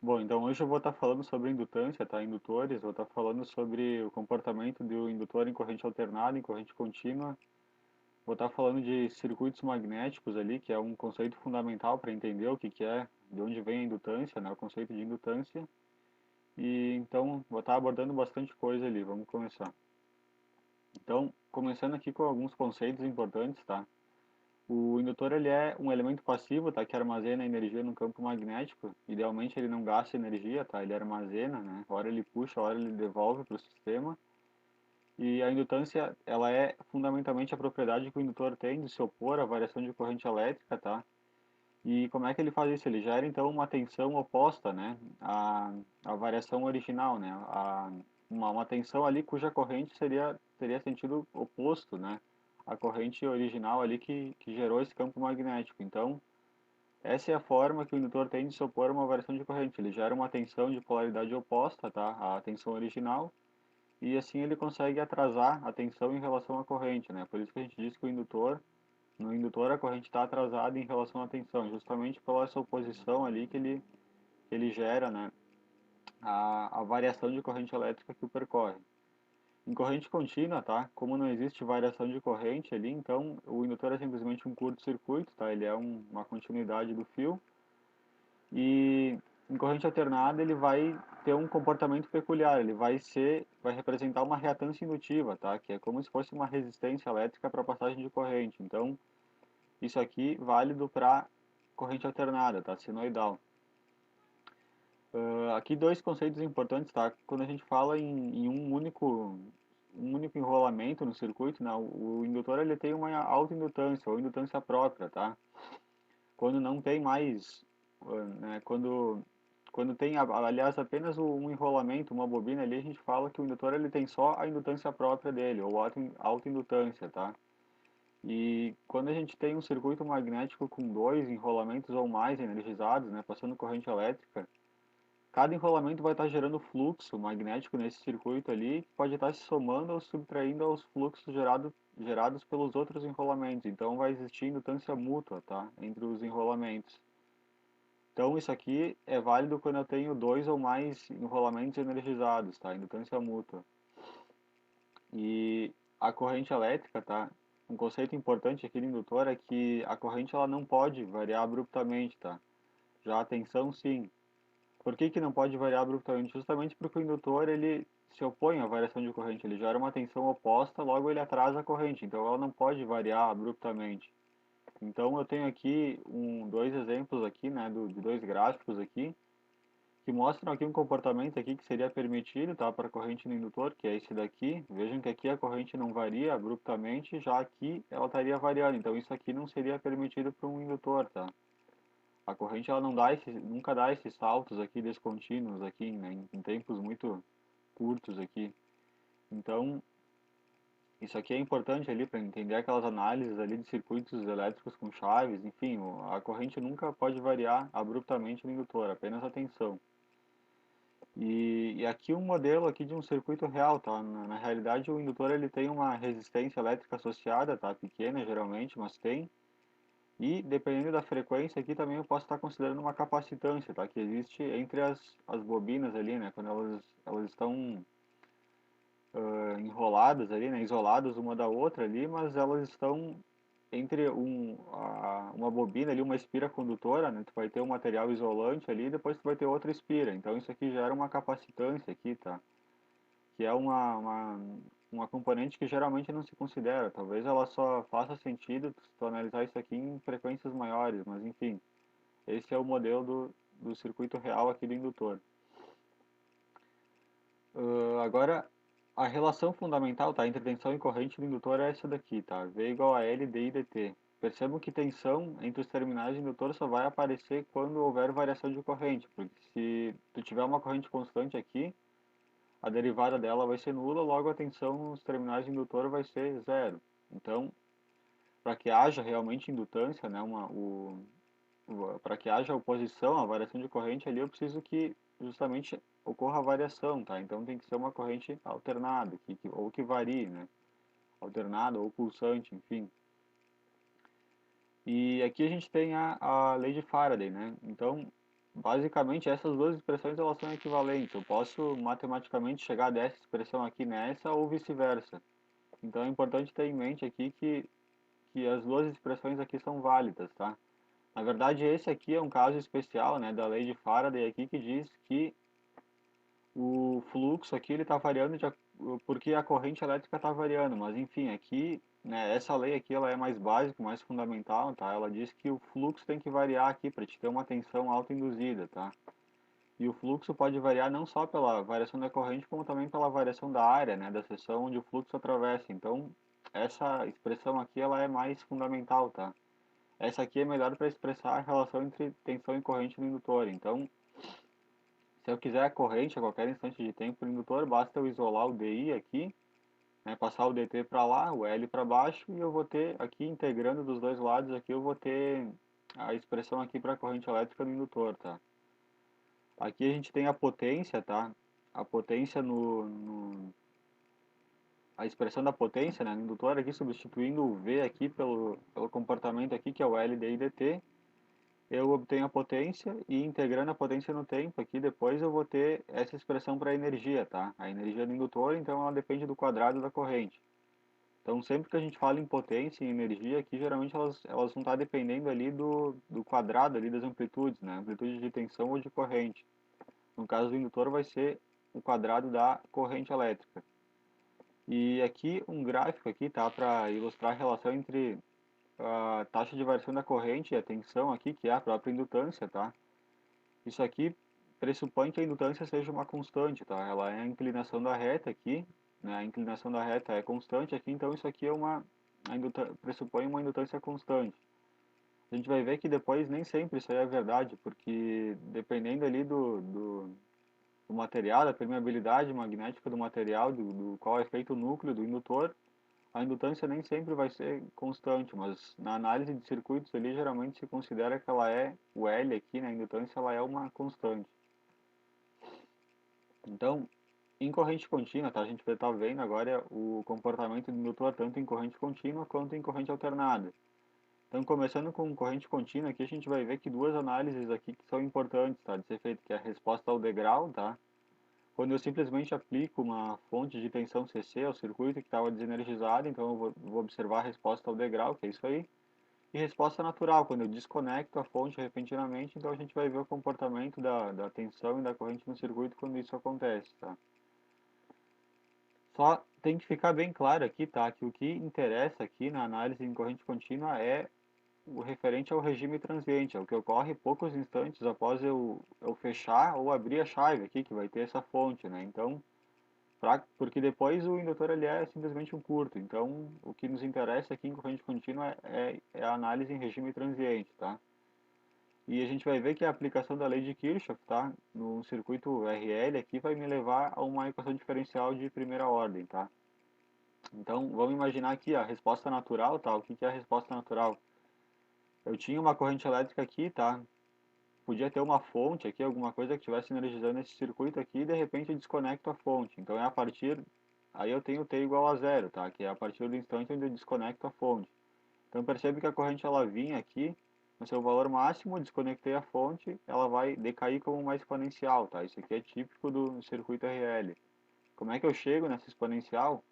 Bom, então hoje eu vou estar falando sobre indutância, tá? Indutores, vou estar falando sobre o comportamento do indutor em corrente alternada, em corrente contínua. Vou estar falando de circuitos magnéticos ali, que é um conceito fundamental para entender o que que é, de onde vem a indutância, né? O conceito de indutância. E então vou estar abordando bastante coisa ali. Vamos começar. Então, começando aqui com alguns conceitos importantes, tá? O indutor ele é um elemento passivo, tá? Que armazena energia no campo magnético. Idealmente ele não gasta energia, tá? Ele armazena, né? Hora ele puxa, hora ele devolve para o sistema. E a indutância, ela é fundamentalmente a propriedade que o indutor tem de se opor à variação de corrente elétrica, tá? E como é que ele faz isso? Ele gera então uma tensão oposta, né? À variação original, né? Uma tensão ali cuja corrente teria sentido oposto, né? A corrente original ali que gerou esse campo magnético. Então, essa é a forma que o indutor tem de se opor a uma variação de corrente. Ele gera uma tensão de polaridade oposta, tá? À tensão original, e assim ele consegue atrasar a tensão em relação à corrente, né? Por isso que a gente diz que no indutor a corrente está atrasada em relação à tensão, justamente pela essa oposição ali que ele gera, né? A variação de corrente elétrica que o percorre. Em corrente contínua, tá? Como não existe variação de corrente ali, então o indutor é simplesmente um curto-circuito, tá? Ele é uma continuidade do fio. E em corrente alternada ele vai ter um comportamento peculiar, vai representar uma reatância indutiva, tá? Que é como se fosse uma resistência elétrica para passagem de corrente. Então, isso aqui válido para corrente alternada, tá? Sinoidal. Aqui dois conceitos importantes, tá? Quando a gente fala em um único enrolamento no circuito, né? O indutor ele tem uma autoindutância ou indutância própria, tá? Quando não tem mais, né? Quando tem, aliás, apenas um enrolamento, uma bobina ali, a gente fala que o indutor ele tem só a indutância própria dele, ou autoindutância, tá? E quando a gente tem um circuito magnético com dois enrolamentos ou mais energizados, né, passando corrente elétrica, cada enrolamento vai estar gerando fluxo magnético nesse circuito ali, que pode estar se somando ou subtraindo aos fluxos gerados pelos outros enrolamentos. Então vai existir indutância mútua, tá, entre os enrolamentos. Então isso aqui é válido quando eu tenho dois ou mais enrolamentos energizados, tá? Indutância mútua. E a corrente elétrica, tá? Um conceito importante aqui do indutor é que a corrente ela não pode variar abruptamente, tá? Já a tensão sim. Por que que não pode variar abruptamente? Justamente porque o indutor ele se opõe à variação de corrente, ele gera uma tensão oposta, logo ele atrasa a corrente, então ela não pode variar abruptamente. Então eu tenho aqui dois exemplos aqui, né, de dois gráficos aqui, que mostram aqui um comportamento aqui que seria permitido, tá, para a corrente no indutor, que é esse daqui. Vejam que aqui a corrente não varia abruptamente, já aqui ela estaria variando. Então isso aqui não seria permitido para um indutor, tá? A corrente ela não dá nunca dá esses saltos aqui descontínuos aqui, né, em tempos muito curtos aqui. Então isso aqui é importante ali para entender aquelas análises ali de circuitos elétricos com chaves, enfim, a corrente nunca pode variar abruptamente no indutor, apenas a tensão. E aqui um modelo aqui de um circuito real, tá? Na realidade o indutor ele tem uma resistência elétrica associada, tá? Pequena geralmente, mas tem. E dependendo da frequência aqui também eu posso estar considerando uma capacitância, tá? Que existe entre as bobinas ali, né? Quando elas estão enroladas ali, né? Isoladas uma da outra ali, mas elas estão entre uma bobina ali, uma espira condutora, né? Tu vai ter um material isolante ali e depois tu vai ter outra espira. Então isso aqui gera uma capacitância aqui, tá? Que é uma componente que geralmente não se considera. Talvez ela só faça sentido se tu analisar isso aqui em frequências maiores, mas enfim, esse é o modelo do circuito real aqui do indutor. Agora, a relação fundamental, tá, entre tensão e corrente do indutor é essa daqui, tá? V igual a L dI dt. Percebam que tensão entre os terminais do indutor só vai aparecer quando houver variação de corrente, porque se tu tiver uma corrente constante aqui, a derivada dela vai ser nula, logo a tensão nos terminais do indutor vai ser zero. Então, para que haja realmente indutância, né, para que haja oposição à variação de corrente ali, eu preciso que justamente ocorra a variação, tá? Então tem que ser uma corrente alternada, ou que varie, né? Alternada ou pulsante, enfim. E aqui a gente tem a lei de Faraday, né? Então, basicamente essas duas expressões elas são equivalentes. Eu posso matematicamente chegar dessa expressão aqui nessa ou vice-versa. Então é importante ter em mente aqui que as duas expressões aqui são válidas, tá? Na verdade, esse aqui é um caso especial, né, da lei de Faraday aqui que diz que o fluxo aqui ele está variando porque a corrente elétrica está variando, mas enfim, aqui, né, essa lei aqui ela é mais básica, mais fundamental, tá? Ela diz que o fluxo tem que variar aqui para te ter uma tensão autoinduzida, tá? E o fluxo pode variar não só pela variação da corrente, como também pela variação da área, né, da seção onde o fluxo atravessa. Então, essa expressão aqui ela é mais fundamental, tá? Essa aqui é melhor para expressar a relação entre tensão e corrente no indutor. Então, se eu quiser a corrente a qualquer instante de tempo no indutor, basta eu isolar o DI aqui, né, passar o DT para lá, o L para baixo, e eu vou ter aqui, integrando dos dois lados aqui, eu vou ter a expressão aqui para a corrente elétrica no indutor, tá? Aqui a gente tem a potência, tá? A potência a expressão da potência, né, no indutor aqui, substituindo o V aqui pelo comportamento aqui, que é o L, DI, DT, eu obtenho a potência e integrando a potência no tempo aqui, depois eu vou ter essa expressão para a energia, tá? A energia do indutor, então ela depende do quadrado da corrente. Então sempre que a gente fala em potência e energia aqui, geralmente elas vão estar dependendo ali do quadrado ali das amplitudes, né? Amplitude de tensão ou de corrente. No caso do indutor vai ser o quadrado da corrente elétrica. E aqui um gráfico aqui, tá? Para ilustrar a relação entre a taxa de variação da corrente e a tensão aqui, que é a própria indutância, tá? Isso aqui pressupõe que a indutância seja uma constante, tá? Ela é a inclinação da reta aqui, né? A inclinação da reta é constante aqui, então isso aqui é pressupõe uma indutância constante. A gente vai ver que depois nem sempre isso aí é verdade, porque dependendo ali do material, da permeabilidade magnética do material, do qual é feito o núcleo do indutor, a indutância nem sempre vai ser constante, mas na análise de circuitos ali geralmente se considera que ela é, o L aqui, na indutância, ela é uma constante. Então, em corrente contínua, tá? A gente está vendo agora o comportamento do indutor tanto em corrente contínua quanto em corrente alternada. Então, começando com corrente contínua, aqui a gente vai ver que duas análises aqui que são importantes, tá? De ser feito, que é a resposta ao degrau, tá? Quando eu simplesmente aplico uma fonte de tensão CC ao circuito que estava desenergizado, então eu vou observar a resposta ao degrau, que é isso aí. E resposta natural, quando eu desconecto a fonte repentinamente, então a gente vai ver o comportamento da tensão e da corrente no circuito quando isso acontece, tá? Só tem que ficar bem claro aqui, tá? Que o que interessa aqui na análise em corrente contínua é o referente ao regime transiente, é o que ocorre poucos instantes após eu fechar ou abrir a chave aqui, que vai ter essa fonte, né? Então, porque depois o indutor ele é simplesmente um curto. Então, o que nos interessa aqui em corrente contínua é a análise em regime transiente, tá? E a gente vai ver que a aplicação da lei de Kirchhoff, tá? No circuito RL aqui vai me levar a uma equação diferencial de primeira ordem, tá? Então, vamos imaginar aqui a resposta natural, tá? O que que é a resposta natural? Eu tinha uma corrente elétrica aqui, tá? Podia ter uma fonte aqui, alguma coisa que estivesse energizando esse circuito aqui e de repente eu desconecto a fonte. Então é a partir, aí eu tenho T igual a zero, tá? Que é a partir do instante onde eu desconecto a fonte. Então percebe que a corrente ela vinha aqui no seu valor máximo, desconectei a fonte, ela vai decair como uma exponencial, tá? Isso aqui é típico do circuito RL. Como é que eu chego nessa exponencial?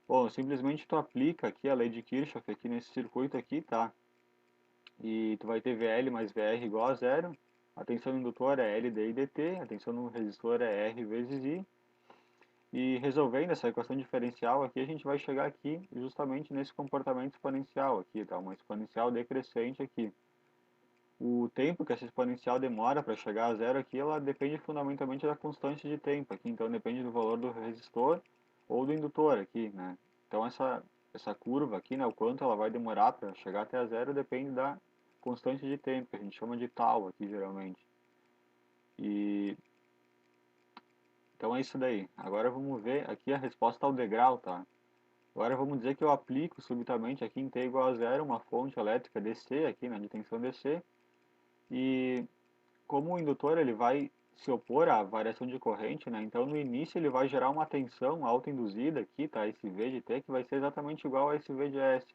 Bom, simplesmente tu aplica aqui a lei de Kirchhoff aqui nesse circuito aqui, tá? E tu vai ter VL mais VR igual a zero. A tensão no indutor é L d I dt, a tensão no resistor é R vezes I. E resolvendo essa equação diferencial aqui, a gente vai chegar aqui justamente nesse comportamento exponencial aqui, tá? Uma exponencial decrescente aqui. O tempo que essa exponencial demora para chegar a zero aqui, ela depende fundamentalmente da constante de tempo aqui. Então depende do valor do resistor ou do indutor aqui, né? Então essa curva aqui, né, o quanto ela vai demorar para chegar até a zero depende da constante de tempo, que a gente chama de tau aqui geralmente. E então é isso daí. Agora vamos ver aqui a resposta ao degrau, tá? Agora vamos dizer que eu aplico subitamente aqui em T igual a zero uma fonte elétrica DC aqui, né, de tensão DC. E como o indutor ele vai se opor à variação de corrente, né? Então no início ele vai gerar uma tensão autoinduzida aqui, tá? Esse V de T que vai ser exatamente igual a esse V de S.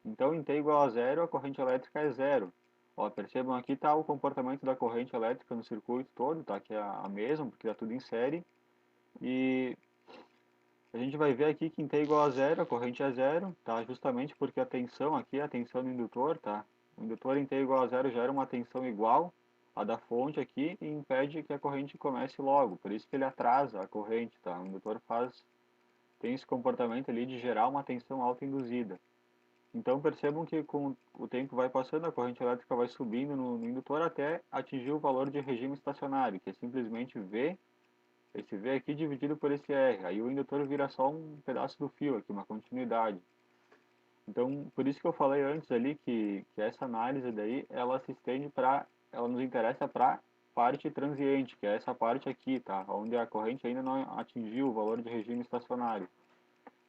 Então em T igual a zero a corrente elétrica é zero. Ó, percebam aqui tá o comportamento da corrente elétrica no circuito todo, tá? Que é a mesma, porque tá tudo em série. E a gente vai ver aqui que em T igual a zero, a corrente é zero, tá? Justamente porque a tensão aqui é a tensão do indutor, tá? O indutor em T igual a zero gera uma tensão igual à da fonte aqui e impede que a corrente comece logo. Por isso que ele atrasa a corrente, tá? O indutor tem esse comportamento ali de gerar uma tensão alta induzida. Então percebam que com o tempo vai passando, a corrente elétrica vai subindo no indutor até atingir o valor de regime estacionário, que é simplesmente V, esse V aqui dividido por esse R. Aí o indutor vira só um pedaço do fio aqui, uma continuidade. Então, por isso que eu falei antes ali que essa análise daí, ela se estende para, ela nos interessa para parte transiente, que é essa parte aqui, tá? Onde a corrente ainda não atingiu o valor de regime estacionário.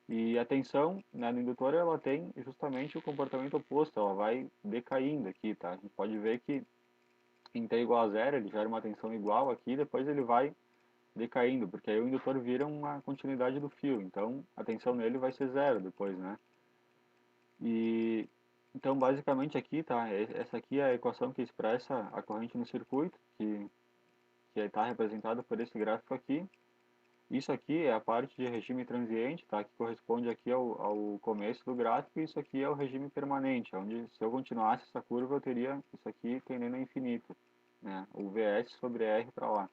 E a tensão, né, no indutor, ela tem justamente o comportamento oposto, ela vai decaindo aqui, tá? A gente pode ver que em T igual a zero, ele gera uma tensão igual aqui, depois ele vai decaindo, porque aí o indutor vira uma continuidade do fio, então a tensão nele vai ser zero depois, né? E então basicamente aqui, tá? Essa aqui é a equação que expressa a corrente no circuito, que está representada por esse gráfico aqui. Isso aqui é a parte de regime transiente, tá? Que corresponde aqui ao começo do gráfico, e isso aqui é o regime permanente, onde se eu continuasse essa curva eu teria isso aqui tendendo a infinito, né? O Vs sobre R para lá.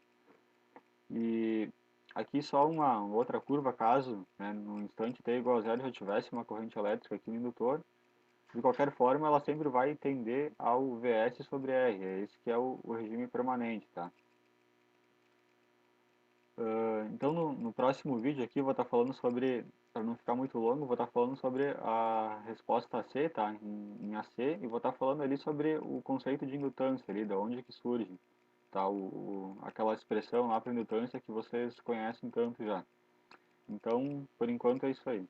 E aqui só uma outra curva, caso, né, no instante t igual a zero já tivesse uma corrente elétrica aqui no indutor. De qualquer forma, ela sempre vai tender ao Vs sobre R, é esse que é o regime permanente, tá? Então, no próximo vídeo aqui, eu vou estar falando sobre, para não ficar muito longo, vou estar falando sobre a resposta AC, tá? Em AC, e vou estar falando ali sobre o conceito de indutância ali, da onde que surge, tá? Aquela expressão lá para indutância que vocês conhecem tanto já. Então, por enquanto é isso aí.